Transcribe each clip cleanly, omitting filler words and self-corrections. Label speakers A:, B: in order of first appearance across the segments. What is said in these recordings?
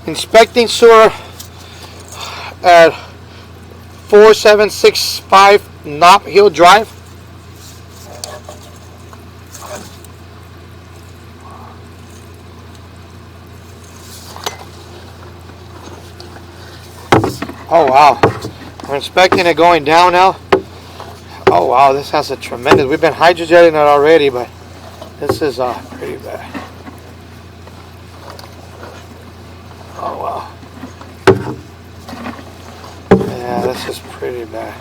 A: Inspecting sewer at 4765 Knott Hill Drive. Oh wow, we're inspecting it going down now. Oh wow, this has a tremendous, we've been hydrojetting it already, but this is pretty bad. Oh wow. Yeah, this is pretty bad.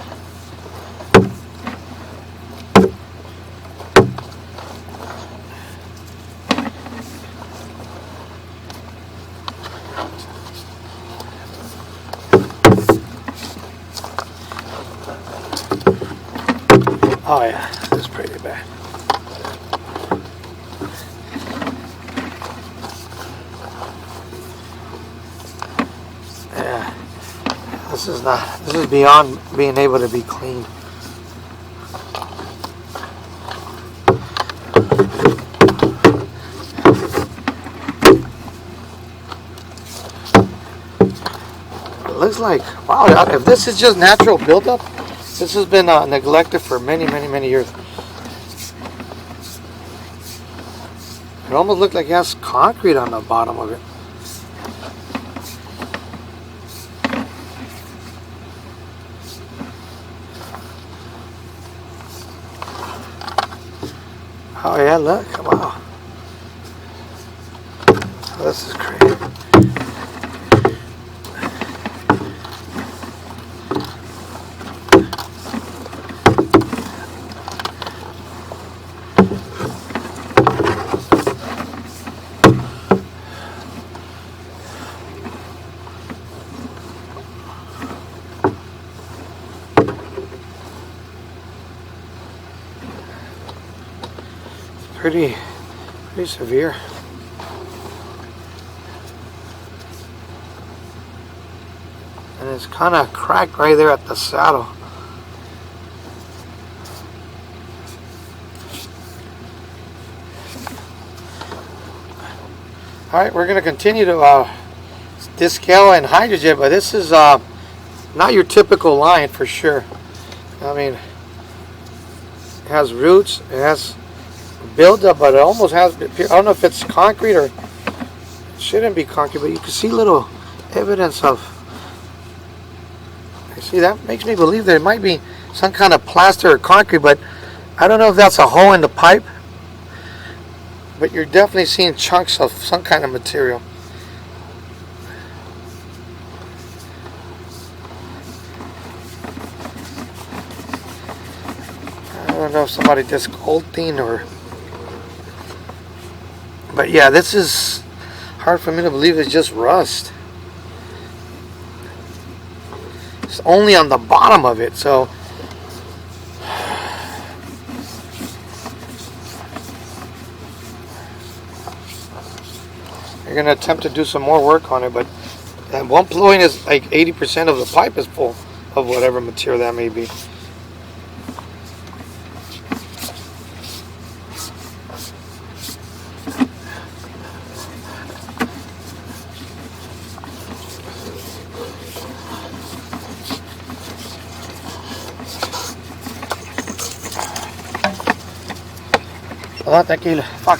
A: Oh yeah, this is pretty bad. Yeah, this is beyond being able to be cleaned. It looks like, wow, if this is just natural buildup, this has been neglected for many years. It almost looks like it has concrete on the bottom of it. Oh yeah, look, wow. This is crazy. Pretty severe. And it's kind of cracked right there at the saddle. Alright, we're going to continue to descale and hydrojet, but this is not your typical line for sure. I mean, it has roots, it has buildup, but it almost has, I don't know if it's concrete or it shouldn't be concrete, but you can see little evidence of, you see, that makes me believe there might be some kind of plaster or concrete, but I don't know if that's a hole in the pipe, but you're definitely seeing chunks of some kind of material. I don't know if somebody did sculpting or, but yeah, this is hard for me to believe it's just rust. It's only on the bottom of it, so you're going to attempt to do some more work on it, but at one point is like 80% of the pipe is full of whatever material that may be. Tranquilo. Fuck.